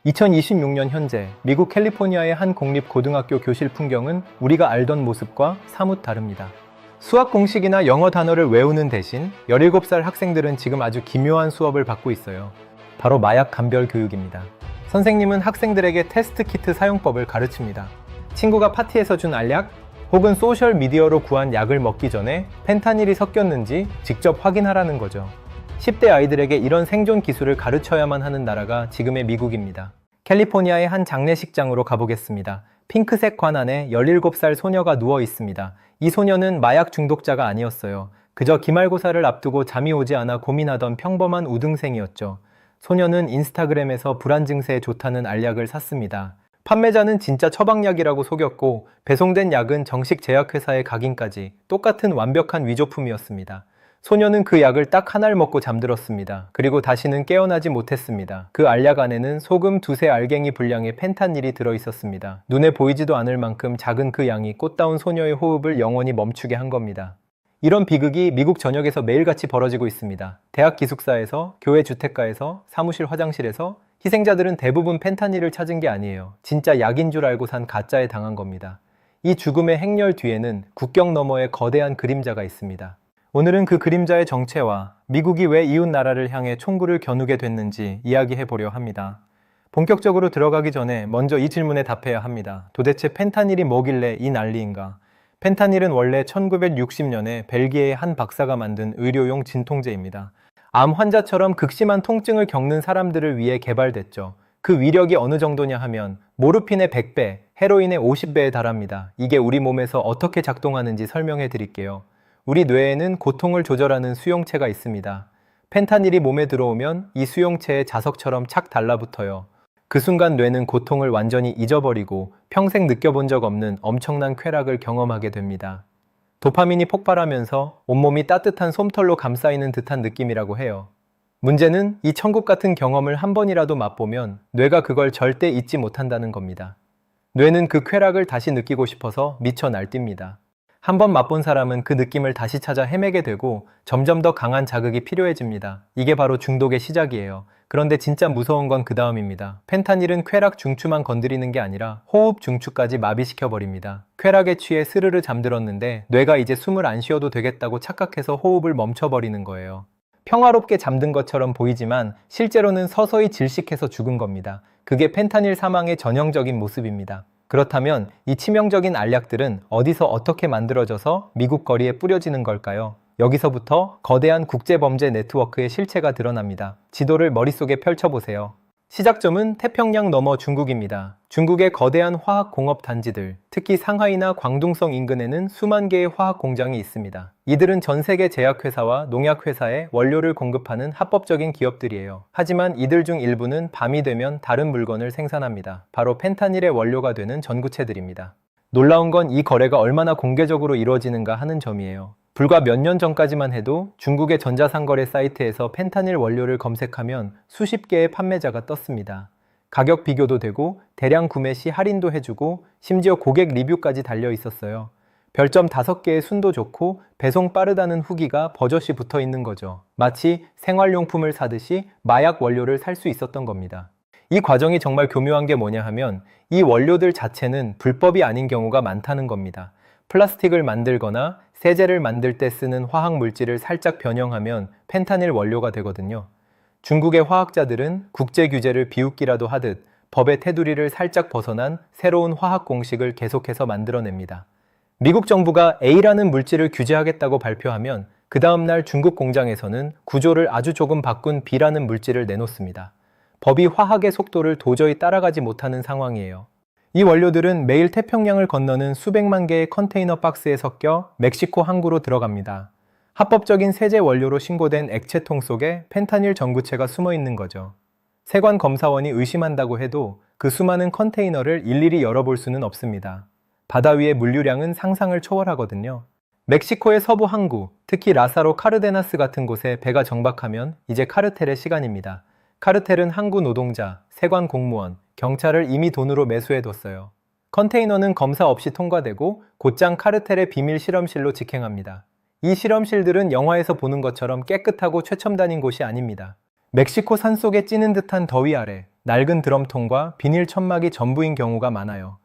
2026년 현재 미국 캘리포니아의 한 공립고등학교 교실 풍경은 우리가 알던 모습과 사뭇 다릅니다. 수학 공식이나 영어 단어를 외우는 대신 17살 학생들은 지금 아주 기묘한 수업을 받고 있어요. 바로 마약 감별 교육입니다. 선생님은 학생들에게 테스트 키트 사용법을 가르칩니다. 친구가 파티에서 준 알약 혹은 소셜 미디어로 구한 약을 먹기 전에 펜타닐이 섞였는지 직접 확인하라는 거죠. 10대 아이들에게 이런 생존 기술을 가르쳐야만 하는 나라가 지금의 미국입니다. 캘리포니아의 한 장례식장으로 가보겠습니다. 핑크색 관 안에 17살 소녀가 누워 있습니다. 이 소녀는 마약 중독자가 아니었어요. 그저 기말고사를 앞두고 잠이 오지 않아 고민하던 평범한 우등생이었죠. 소녀는 인스타그램에서 불안 증세에 좋다는 알약을 샀습니다. 판매자는 진짜 처방약이라고 속였고 배송된 약은 정식 제약회사의 각인까지 똑같은 완벽한 위조품이었습니다. 소녀는 그 약을 딱 하나를 먹고 잠들었습니다. 그리고 다시는 깨어나지 못했습니다. 그 알약 안에는 소금 2세 알갱이 분량의 펜타닐이 들어있었습니다. 눈에 보이지도 않을 만큼 작은 그 양이 꽃다운 소녀의 호흡을 영원히 멈추게 한 겁니다. 이런 비극이 미국 전역에서 매일같이 벌어지고 있습니다. 대학 기숙사에서, 교회 주택가에서, 사무실 화장실에서 희생자들은 대부분 펜타닐을 찾은 게 아니에요. 진짜 약인 줄 알고 산 가짜에 당한 겁니다. 이 죽음의 행렬 뒤에는 국경 너머의 거대한 그림자가 있습니다. 오늘은 그 그림자의 정체와 미국이 왜 이웃 나라를 향해 총구를 겨누게 됐는지 이야기해 보려 합니다. 본격적으로 들어가기 전에 먼저 이 질문에 답해야 합니다. 도대체 펜타닐이 뭐길래 이 난리인가? 펜타닐은 원래 1960년에 벨기에의 한 박사가 만든 의료용 진통제입니다. 암 환자처럼 극심한 통증을 겪는 사람들을 위해 개발됐죠. 그 위력이 어느 정도냐 하면 모르핀의 100배, 헤로인의 50배에 달합니다. 이게 우리 몸에서 어떻게 작동하는지 설명해 드릴게요. 우리 뇌에는 고통을 조절하는 수용체가 있습니다. 펜타닐이 몸에 들어오면 이 수용체에 자석처럼 착 달라붙어요. 그 순간 뇌는 고통을 완전히 잊어버리고 평생 느껴본 적 없는 엄청난 쾌락을 경험하게 됩니다. 도파민이 폭발하면서 온몸이 따뜻한 솜털로 감싸이는 듯한 느낌이라고 해요. 문제는 이 천국 같은 경험을 한 번이라도 맛보면 뇌가 그걸 절대 잊지 못한다는 겁니다. 뇌는 그 쾌락을 다시 느끼고 싶어서 미쳐 날뜁니다. 한 번 맛본 사람은 그 느낌을 다시 찾아 헤매게 되고 점점 더 강한 자극이 필요해집니다. 이게 바로 중독의 시작이에요. 그런데 진짜 무서운 건 그 다음입니다. 펜타닐은 쾌락 중추만 건드리는 게 아니라 호흡 중추까지 마비시켜버립니다. 쾌락에 취해 스르르 잠들었는데 뇌가 이제 숨을 안 쉬어도 되겠다고 착각해서 호흡을 멈춰버리는 거예요. 평화롭게 잠든 것처럼 보이지만 실제로는 서서히 질식해서 죽은 겁니다. 그게 펜타닐 사망의 전형적인 모습입니다. 그렇다면 이 치명적인 알약들은 어디서 어떻게 만들어져서 미국 거리에 뿌려지는 걸까요? 여기서부터 거대한 국제범죄 네트워크의 실체가 드러납니다. 지도를 머릿속에 펼쳐보세요. 시작점은 태평양 너머 중국입니다. 중국의 거대한 화학공업 단지들, 특히 상하이나 광둥성 인근에는 수만 개의 화학 공장이 있습니다. 이들은 전 세계 제약회사와 농약회사에 원료를 공급하는 합법적인 기업들이에요. 하지만 이들 중 일부는 밤이 되면 다른 물건을 생산합니다. 바로 펜타닐의 원료가 되는 전구체들입니다. 놀라운 건 이 거래가 얼마나 공개적으로 이루어지는가 하는 점이에요. 불과 몇 년 전까지만 해도 중국의 전자상거래 사이트에서 펜타닐 원료를 검색하면 수십 개의 판매자가 떴습니다. 가격 비교도 되고 대량 구매 시 할인도 해주고 심지어 고객 리뷰까지 달려 있었어요. 별점 5개의 순도 좋고 배송 빠르다는 후기가 버젓이 붙어 있는 거죠. 마치 생활용품을 사듯이 마약 원료를 살 수 있었던 겁니다. 이 과정이 정말 교묘한 게 뭐냐 하면 이 원료들 자체는 불법이 아닌 경우가 많다는 겁니다. 플라스틱을 만들거나 세제를 만들 때 쓰는 화학 물질을 살짝 변형하면 펜타닐 원료가 되거든요. 중국의 화학자들은 국제 규제를 비웃기라도 하듯 법의 테두리를 살짝 벗어난 새로운 화학 공식을 계속해서 만들어냅니다. 미국 정부가 A라는 물질을 규제하겠다고 발표하면 그 다음날 중국 공장에서는 구조를 아주 조금 바꾼 B라는 물질을 내놓습니다. 법이 화학의 속도를 도저히 따라가지 못하는 상황이에요. 이 원료들은 매일 태평양을 건너는 수백만 개의 컨테이너 박스에 섞여 멕시코 항구로 들어갑니다. 합법적인 세제 원료로 신고된 액체통 속에 펜타닐 전구체가 숨어 있는 거죠. 세관 검사원이 의심한다고 해도 그 수많은 컨테이너를 일일이 열어볼 수는 없습니다. 바다 위의 물류량은 상상을 초월하거든요. 멕시코의 서부 항구, 특히 라사로 카르데나스 같은 곳에 배가 정박하면 이제 카르텔의 시간입니다. 카르텔은 항구 노동자, 세관 공무원, 경찰을 이미 돈으로 매수해뒀어요. 컨테이너는 검사 없이 통과되고 곧장 카르텔의 비밀 실험실로 직행합니다. 이 실험실들은 영화에서 보는 것처럼 깨끗하고 최첨단인 곳이 아닙니다. 멕시코 산속에 찌는 듯한 더위 아래 낡은 드럼통과 비닐 천막이 전부인 경우가 많아요.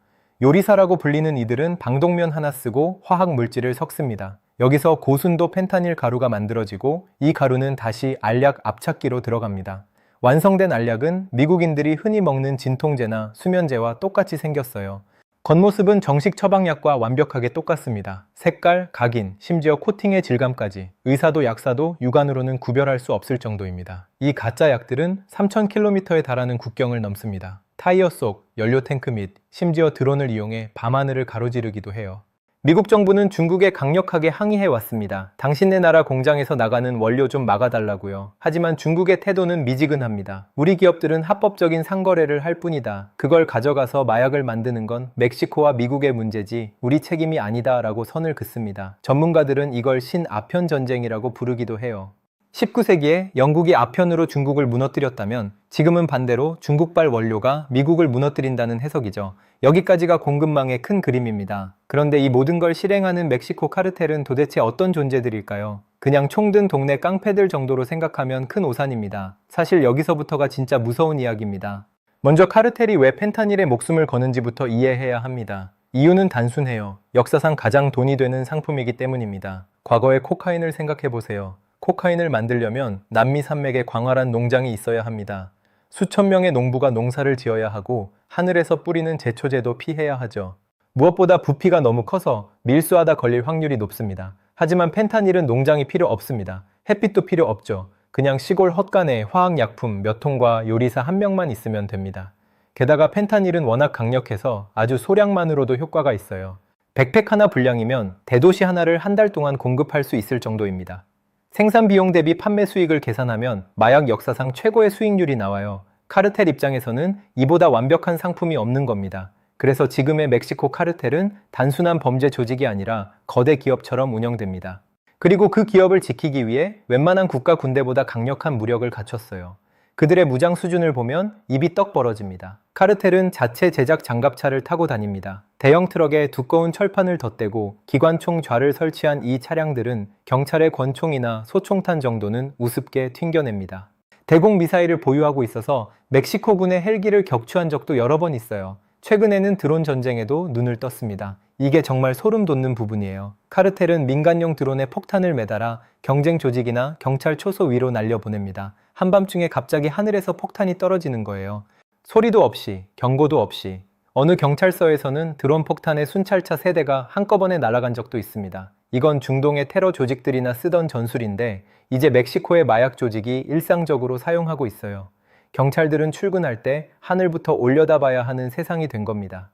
요리사라고 불리는 이들은 방독면 하나 쓰고 화학 물질을 섞습니다. 여기서 고순도 펜타닐 가루가 만들어지고 이 가루는 다시 알약 압착기로 들어갑니다. 완성된 알약은 미국인들이 흔히 먹는 진통제나 수면제와 똑같이 생겼어요. 겉모습은 정식 처방약과 완벽하게 똑같습니다. 색깔, 각인, 심지어 코팅의 질감까지 의사도 약사도 육안으로는 구별할 수 없을 정도입니다. 이 가짜 약들은 3,000km에 달하는 국경을 넘습니다. 타이어 속, 연료 탱크 및 심지어 드론을 이용해 밤하늘을 가로지르기도 해요. 미국 정부는 중국에 강력하게 항의해 왔습니다. 당신네 나라 공장에서 나가는 원료 좀 막아달라고요. 하지만 중국의 태도는 미지근합니다. 우리 기업들은 합법적인 상거래를 할 뿐이다. 그걸 가져가서 마약을 만드는 건 멕시코와 미국의 문제지 우리 책임이 아니다 라고 선을 긋습니다. 전문가들은 이걸 신아편 전쟁이라고 부르기도 해요. 19세기에 영국이 아편으로 중국을 무너뜨렸다면 지금은 반대로 중국발 원료가 미국을 무너뜨린다는 해석이죠. 여기까지가 공급망의 큰 그림입니다. 그런데 이 모든 걸 실행하는 멕시코 카르텔은 도대체 어떤 존재들일까요? 그냥 총든 동네 깡패들 정도로 생각하면 큰 오산입니다. 사실 여기서부터가 진짜 무서운 이야기입니다. 먼저 카르텔이 왜 펜타닐에 목숨을 거는지부터 이해해야 합니다. 이유는 단순해요. 역사상 가장 돈이 되는 상품이기 때문입니다. 과거의 코카인을 생각해보세요. 코카인을 만들려면 남미 산맥에 광활한 농장이 있어야 합니다. 수천 명의 농부가 농사를 지어야 하고 하늘에서 뿌리는 제초제도 피해야 하죠. 무엇보다 부피가 너무 커서 밀수하다 걸릴 확률이 높습니다. 하지만 펜타닐은 농장이 필요 없습니다. 햇빛도 필요 없죠. 그냥 시골 헛간에 화학약품 몇 통과 요리사 한 명만 있으면 됩니다. 게다가 펜타닐은 워낙 강력해서 아주 소량만으로도 효과가 있어요. 백팩 하나 분량이면 대도시 하나를 한 달 동안 공급할 수 있을 정도입니다. 생산 비용 대비 판매 수익을 계산하면 마약 역사상 최고의 수익률이 나와요. 카르텔 입장에서는 이보다 완벽한 상품이 없는 겁니다. 그래서 지금의 멕시코 카르텔은 단순한 범죄 조직이 아니라 거대 기업처럼 운영됩니다. 그리고 그 기업을 지키기 위해 웬만한 국가 군대보다 강력한 무력을 갖췄어요. 그들의 무장 수준을 보면 입이 떡 벌어집니다. 카르텔은 자체 제작 장갑차를 타고 다닙니다. 대형 트럭에 두꺼운 철판을 덧대고 기관총 좌를 설치한 이 차량들은 경찰의 권총이나 소총탄 정도는 우습게 튕겨냅니다. 대공 미사일을 보유하고 있어서 멕시코군의 헬기를 격추한 적도 여러 번 있어요. 최근에는 드론 전쟁에도 눈을 떴습니다. 이게 정말 소름 돋는 부분이에요. 카르텔은 민간용 드론에 폭탄을 매달아 경쟁 조직이나 경찰 초소 위로 날려보냅니다. 한밤중에 갑자기 하늘에서 폭탄이 떨어지는 거예요. 소리도 없이, 경고도 없이. 어느 경찰서에서는 드론 폭탄의 순찰차 3대가 한꺼번에 날아간 적도 있습니다. 이건 중동의 테러 조직들이나 쓰던 전술인데 이제 멕시코의 마약 조직이 일상적으로 사용하고 있어요. 경찰들은 출근할 때 하늘부터 올려다봐야 하는 세상이 된 겁니다.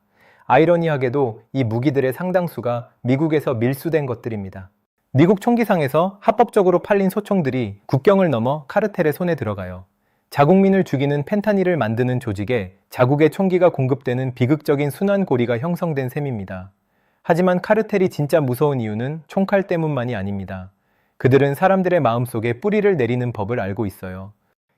아이러니하게도 이 무기들의 상당수가 미국에서 밀수된 것들입니다. 미국 총기상에서 합법적으로 팔린 소총들이 국경을 넘어 카르텔의 손에 들어가요. 자국민을 죽이는 펜타닐을 만드는 조직에 자국의 총기가 공급되는 비극적인 순환고리가 형성된 셈입니다. 하지만 카르텔이 진짜 무서운 이유는 총칼 때문만이 아닙니다. 그들은 사람들의 마음속에 뿌리를 내리는 법을 알고 있어요.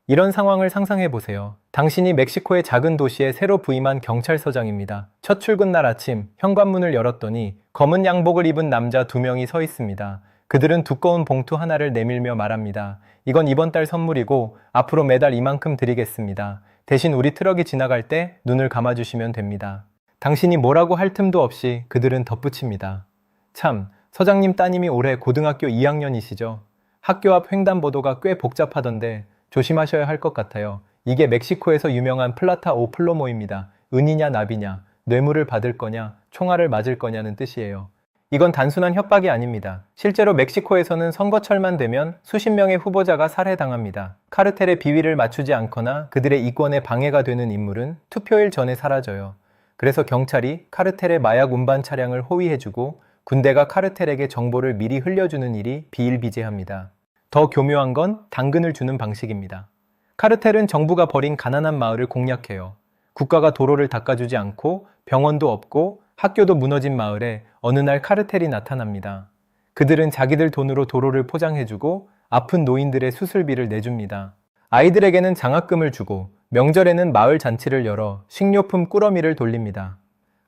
이런 상황을 상상해보세요. 당신이 멕시코의 작은 도시에 새로 부임한 경찰서장입니다. 첫 출근 날 아침 현관문을 열었더니 검은 양복을 입은 남자 2명이 서 있습니다. 그들은 두꺼운 봉투 하나를 내밀며 말합니다. 이건 이번 달 선물이고 앞으로 매달 이만큼 드리겠습니다. 대신 우리 트럭이 지나갈 때 눈을 감아주시면 됩니다. 당신이 뭐라고 할 틈도 없이 그들은 덧붙입니다. 참, 서장님 따님이 올해 고등학교 2학년이시죠? 학교 앞 횡단보도가 꽤 복잡하던데 조심하셔야 할 것 같아요. 이게 멕시코에서 유명한 플라타 오 플로모입니다. 은이냐 납이냐, 뇌물을 받을 거냐, 총알을 맞을 거냐는 뜻이에요. 이건 단순한 협박이 아닙니다. 실제로 멕시코에서는 선거철만 되면 수십 명의 후보자가 살해당합니다. 카르텔의 비위를 맞추지 않거나 그들의 이권에 방해가 되는 인물은 투표일 전에 사라져요. 그래서 경찰이 카르텔의 마약 운반 차량을 호위해주고 군대가 카르텔에게 정보를 미리 흘려주는 일이 비일비재합니다. 더 교묘한 건 당근을 주는 방식입니다. 카르텔은 정부가 버린 가난한 마을을 공략해요. 국가가 도로를 닦아주지 않고 병원도 없고 학교도 무너진 마을에 어느 날 카르텔이 나타납니다. 그들은 자기들 돈으로 도로를 포장해주고 아픈 노인들의 수술비를 내줍니다. 아이들에게는 장학금을 주고 명절에는 마을 잔치를 열어 식료품 꾸러미를 돌립니다.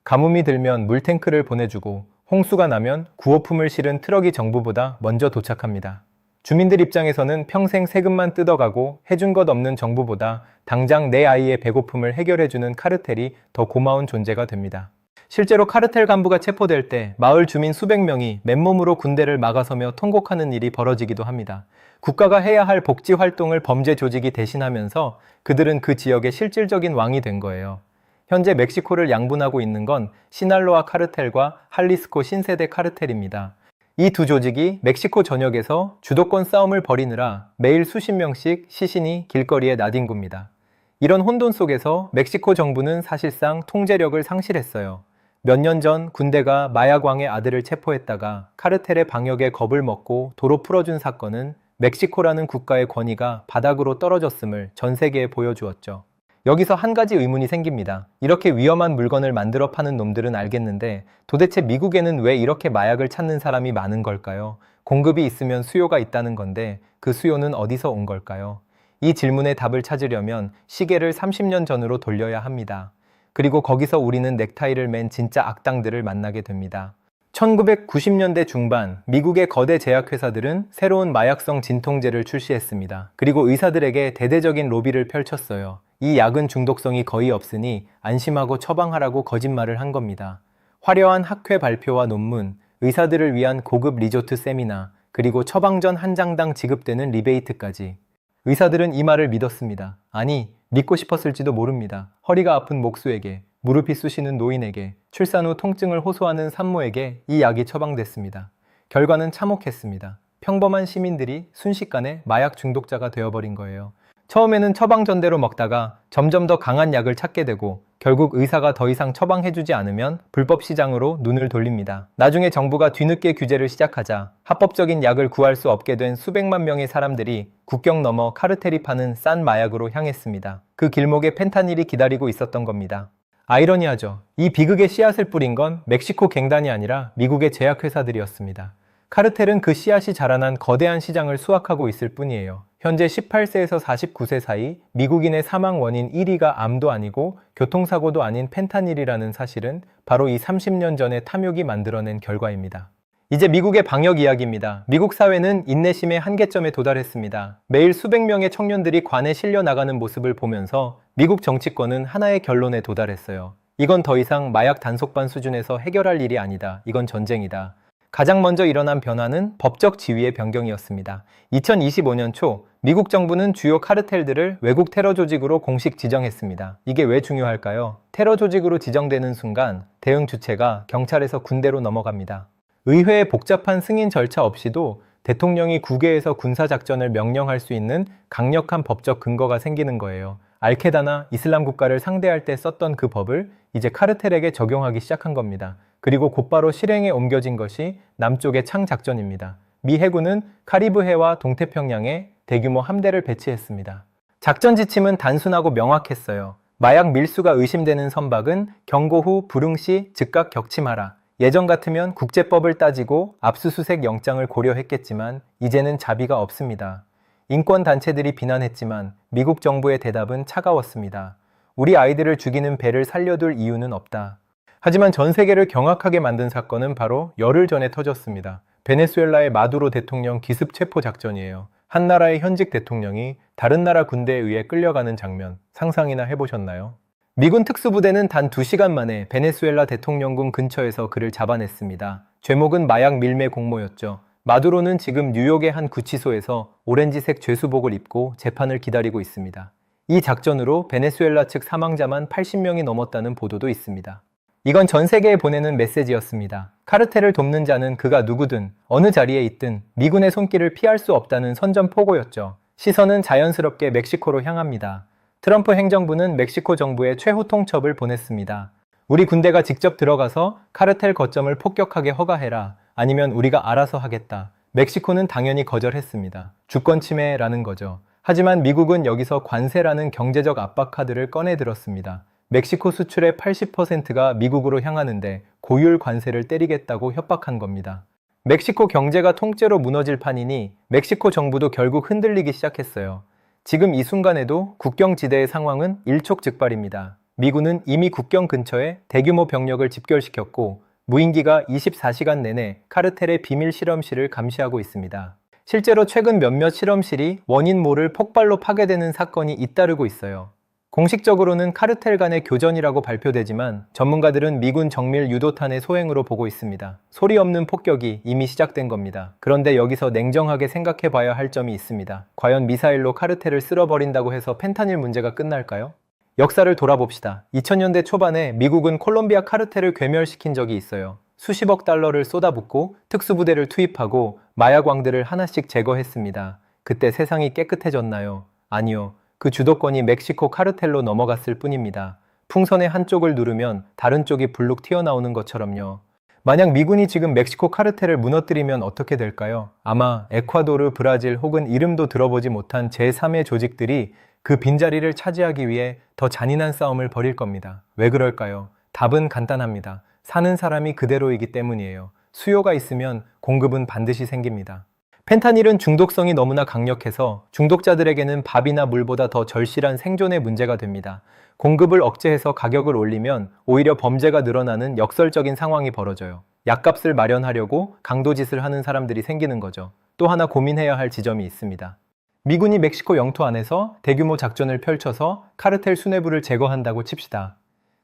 가뭄이 들면 물탱크를 보내주고 홍수가 나면 구호품을 실은 트럭이 정부보다 먼저 도착합니다. 주민들 입장에서는 평생 세금만 뜯어가고 해준 것 없는 정부보다 당장 내 아이의 배고픔을 해결해주는 카르텔이 더 고마운 존재가 됩니다. 실제로 카르텔 간부가 체포될 때 마을 주민 수백 명이 맨몸으로 군대를 막아서며 통곡하는 일이 벌어지기도 합니다. 국가가 해야 할 복지 활동을 범죄 조직이 대신하면서 그들은 그 지역의 실질적인 왕이 된 거예요. 현재 멕시코를 양분하고 있는 건 시날로아 카르텔과 할리스코 신세대 카르텔입니다. 이 두 조직이 멕시코 전역에서 주도권 싸움을 벌이느라 매일 수십 명씩 시신이 길거리에 나뒹굽니다. 이런 혼돈 속에서 멕시코 정부는 사실상 통제력을 상실했어요. 몇 년 전 군대가 마약왕의 아들을 체포했다가 카르텔의 방역에 겁을 먹고 도로 풀어준 사건은 멕시코라는 국가의 권위가 바닥으로 떨어졌음을 전 세계에 보여주었죠. 여기서 한 가지 의문이 생깁니다. 이렇게 위험한 물건을 만들어 파는 놈들은 알겠는데 도대체 미국에는 왜 이렇게 마약을 찾는 사람이 많은 걸까요? 공급이 있으면 수요가 있다는 건데 그 수요는 어디서 온 걸까요? 이 질문의 답을 찾으려면 시계를 30년 전으로 돌려야 합니다. 그리고 거기서 우리는 넥타이를 맨 진짜 악당들을 만나게 됩니다. 1990년대 중반 미국의 거대 제약회사들은 새로운 마약성 진통제를 출시했습니다. 그리고 의사들에게 대대적인 로비를 펼쳤어요. 이 약은 중독성이 거의 없으니 안심하고 처방하라고 거짓말을 한 겁니다. 화려한 학회 발표와 논문, 의사들을 위한 고급 리조트 세미나, 그리고 처방 전 한 장당 지급되는 리베이트까지. 의사들은 이 말을 믿었습니다. 아니, 믿고 싶었을지도 모릅니다. 허리가 아픈 목수에게, 무릎이 쑤시는 노인에게, 출산 후 통증을 호소하는 산모에게 이 약이 처방됐습니다. 결과는 참혹했습니다. 평범한 시민들이 순식간에 마약 중독자가 되어버린 거예요. 처음에는 처방 전대로 먹다가 점점 더 강한 약을 찾게 되고 결국 의사가 더 이상 처방해주지 않으면 불법 시장으로 눈을 돌립니다. 나중에 정부가 뒤늦게 규제를 시작하자 합법적인 약을 구할 수 없게 된 수백만 명의 사람들이 국경 넘어 카르텔이 파는 싼 마약으로 향했습니다. 그 길목에 펜타닐이 기다리고 있었던 겁니다. 아이러니하죠. 이 비극의 씨앗을 뿌린 건 멕시코 갱단이 아니라 미국의 제약회사들이었습니다. 카르텔은 그 씨앗이 자라난 거대한 시장을 수확하고 있을 뿐이에요. 현재 18세에서 49세 사이 미국인의 사망 원인 1위가 암도 아니고 교통사고도 아닌 펜타닐이라는 사실은 바로 이 30년 전의 탐욕이 만들어낸 결과입니다. 이제 미국의 방역 이야기입니다. 미국 사회는 인내심의 한계점에 도달했습니다. 매일 수백 명의 청년들이 관에 실려 나가는 모습을 보면서 미국 정치권은 하나의 결론에 도달했어요. 이건 더 이상 마약 단속반 수준에서 해결할 일이 아니다. 이건 전쟁이다. 가장 먼저 일어난 변화는 법적 지위의 변경이었습니다. 2025년 초 미국 정부는 주요 카르텔들을 외국 테러 조직으로 공식 지정했습니다. 이게 왜 중요할까요? 테러 조직으로 지정되는 순간 대응 주체가 경찰에서 군대로 넘어갑니다. 의회의 복잡한 승인 절차 없이도 대통령이 국외에서 군사작전을 명령할 수 있는 강력한 법적 근거가 생기는 거예요. 알케다나 이슬람 국가를 상대할 때 썼던 그 법을 이제 카르텔에게 적용하기 시작한 겁니다. 그리고 곧바로 실행에 옮겨진 것이 남쪽의 창작전입니다. 미 해군은 카리브해와 동태평양에 대규모 함대를 배치했습니다. 작전 지침은 단순하고 명확했어요. 마약 밀수가 의심되는 선박은 경고 후 불응시 즉각 격침하라. 예전 같으면 국제법을 따지고 압수수색 영장을 고려했겠지만 이제는 자비가 없습니다. 인권단체들이 비난했지만 미국 정부의 대답은 차가웠습니다. 우리 아이들을 죽이는 배를 살려둘 이유는 없다. 하지만 전 세계를 경악하게 만든 사건은 바로 열흘 전에 터졌습니다. 베네수엘라의 마두로 대통령 기습 체포 작전이에요. 한 나라의 현직 대통령이 다른 나라 군대에 의해 끌려가는 장면 상상이나 해보셨나요? 미군 특수부대는 단 2시간 만에 베네수엘라 대통령궁 근처에서 그를 잡아냈습니다. 죄목은 마약 밀매 공모였죠. 마두로는 지금 뉴욕의 한 구치소에서 오렌지색 죄수복을 입고 재판을 기다리고 있습니다. 이 작전으로 베네수엘라 측 사망자만 80명이 넘었다는 보도도 있습니다. 이건 전 세계에 보내는 메시지였습니다. 카르텔을 돕는 자는 그가 누구든 어느 자리에 있든 미군의 손길을 피할 수 없다는 선전포고였죠. 시선은 자연스럽게 멕시코로 향합니다. 트럼프 행정부는 멕시코 정부에 최후 통첩을 보냈습니다. 우리 군대가 직접 들어가서 카르텔 거점을 폭격하게 허가해라. 아니면 우리가 알아서 하겠다. 멕시코는 당연히 거절했습니다. 주권 침해라는 거죠. 하지만 미국은 여기서 관세라는 경제적 압박 카드를 꺼내들었습니다. 멕시코 수출의 80%가 미국으로 향하는데 고율 관세를 때리겠다고 협박한 겁니다. 멕시코 경제가 통째로 무너질 판이니 멕시코 정부도 결국 흔들리기 시작했어요. 지금 이 순간에도 국경지대의 상황은 일촉즉발입니다. 미군은 이미 국경 근처에 대규모 병력을 집결시켰고 무인기가 24시간 내내 카르텔의 비밀 실험실을 감시하고 있습니다. 실제로 최근 몇몇 실험실이 원인 모를 폭발로 파괴되는 사건이 잇따르고 있어요. 공식적으로는 카르텔 간의 교전이라고 발표되지만 전문가들은 미군 정밀 유도탄의 소행으로 보고 있습니다. 소리 없는 폭격이 이미 시작된 겁니다. 그런데 여기서 냉정하게 생각해 봐야 할 점이 있습니다. 과연 미사일로 카르텔을 쓸어버린다고 해서 펜타닐 문제가 끝날까요? 역사를 돌아봅시다. 2000년대 초반에 미국은 콜롬비아 카르텔을 괴멸시킨 적이 있어요. 수십억 달러를 쏟아붓고 특수부대를 투입하고 마약왕들을 하나씩 제거했습니다. 그때 세상이 깨끗해졌나요? 아니요. 그 주도권이 멕시코 카르텔로 넘어갔을 뿐입니다. 풍선의 한쪽을 누르면 다른 쪽이 불룩 튀어나오는 것처럼요. 만약 미군이 지금 멕시코 카르텔을 무너뜨리면 어떻게 될까요? 아마 에콰도르, 브라질 혹은 이름도 들어보지 못한 제3의 조직들이 그 빈자리를 차지하기 위해 더 잔인한 싸움을 벌일 겁니다. 왜 그럴까요? 답은 간단합니다. 사는 사람이 그대로이기 때문이에요. 수요가 있으면 공급은 반드시 생깁니다. 펜타닐은 중독성이 너무나 강력해서 중독자들에게는 밥이나 물보다 더 절실한 생존의 문제가 됩니다. 공급을 억제해서 가격을 올리면 오히려 범죄가 늘어나는 역설적인 상황이 벌어져요. 약값을 마련하려고 강도짓을 하는 사람들이 생기는 거죠. 또 하나 고민해야 할 지점이 있습니다. 미군이 멕시코 영토 안에서 대규모 작전을 펼쳐서 카르텔 수뇌부를 제거한다고 칩시다.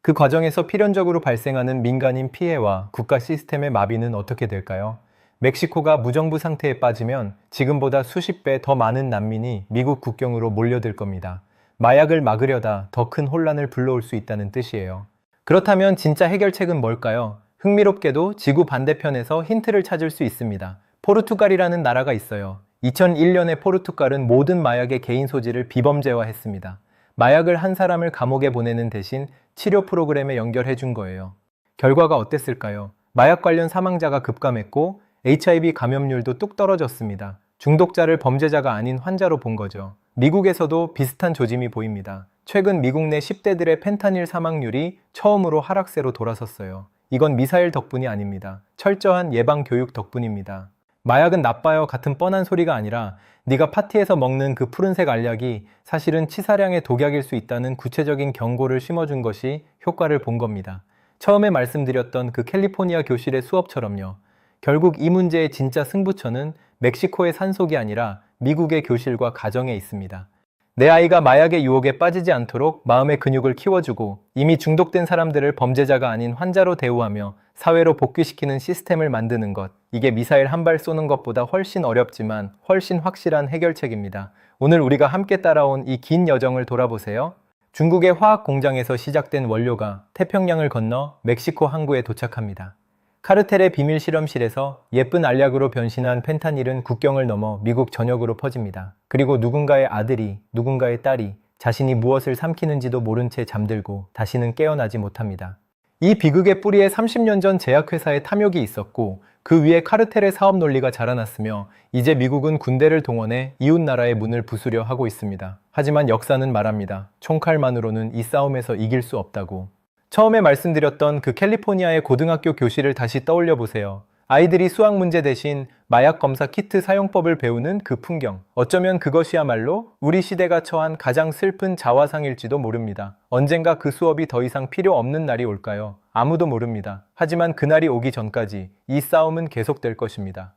그 과정에서 필연적으로 발생하는 민간인 피해와 국가 시스템의 마비는 어떻게 될까요? 멕시코가 무정부 상태에 빠지면 지금보다 수십 배 더 많은 난민이 미국 국경으로 몰려들 겁니다. 마약을 막으려다 더 큰 혼란을 불러올 수 있다는 뜻이에요. 그렇다면 진짜 해결책은 뭘까요? 흥미롭게도 지구 반대편에서 힌트를 찾을 수 있습니다. 포르투갈이라는 나라가 있어요. 2001년에 포르투갈은 모든 마약의 개인 소지를 비범죄화했습니다. 마약을 한 사람을 감옥에 보내는 대신 치료 프로그램에 연결해 준 거예요. 결과가 어땠을까요? 마약 관련 사망자가 급감했고 HIV 감염률도 뚝 떨어졌습니다. 중독자를 범죄자가 아닌 환자로 본 거죠. 미국에서도 비슷한 조짐이 보입니다. 최근 미국 내 10대들의 펜타닐 사망률이 처음으로 하락세로 돌아섰어요. 이건 미사일 덕분이 아닙니다. 철저한 예방 교육 덕분입니다. 마약은 나빠요 같은 뻔한 소리가 아니라 네가 파티에서 먹는 그 푸른색 알약이 사실은 치사량의 독약일 수 있다는 구체적인 경고를 심어준 것이 효과를 본 겁니다. 처음에 말씀드렸던 그 캘리포니아 교실의 수업처럼요. 결국 이 문제의 진짜 승부처는 멕시코의 산속이 아니라 미국의 교실과 가정에 있습니다. 내 아이가 마약의 유혹에 빠지지 않도록 마음의 근육을 키워주고 이미 중독된 사람들을 범죄자가 아닌 환자로 대우하며 사회로 복귀시키는 시스템을 만드는 것. 이게 미사일 한 발 쏘는 것보다 훨씬 어렵지만 훨씬 확실한 해결책입니다. 오늘 우리가 함께 따라온 이 긴 여정을 돌아보세요. 중국의 화학 공장에서 시작된 원료가 태평양을 건너 멕시코 항구에 도착합니다. 카르텔의 비밀 실험실에서 예쁜 알약으로 변신한 펜타닐은 국경을 넘어 미국 전역으로 퍼집니다. 그리고 누군가의 아들이, 누군가의 딸이 자신이 무엇을 삼키는지도 모른 채 잠들고 다시는 깨어나지 못합니다. 이 비극의 뿌리에 30년 전 제약회사의 탐욕이 있었고 그 위에 카르텔의 사업 논리가 자라났으며 이제 미국은 군대를 동원해 이웃나라의 문을 부수려 하고 있습니다. 하지만 역사는 말합니다. 총칼만으로는 이 싸움에서 이길 수 없다고. 처음에 말씀드렸던 그 캘리포니아의 고등학교 교실을 다시 떠올려 보세요. 아이들이 수학 문제 대신 마약 검사 키트 사용법을 배우는 그 풍경. 어쩌면 그것이야말로 우리 시대가 처한 가장 슬픈 자화상일지도 모릅니다. 언젠가 그 수업이 더 이상 필요 없는 날이 올까요? 아무도 모릅니다. 하지만 그날이 오기 전까지 이 싸움은 계속될 것입니다.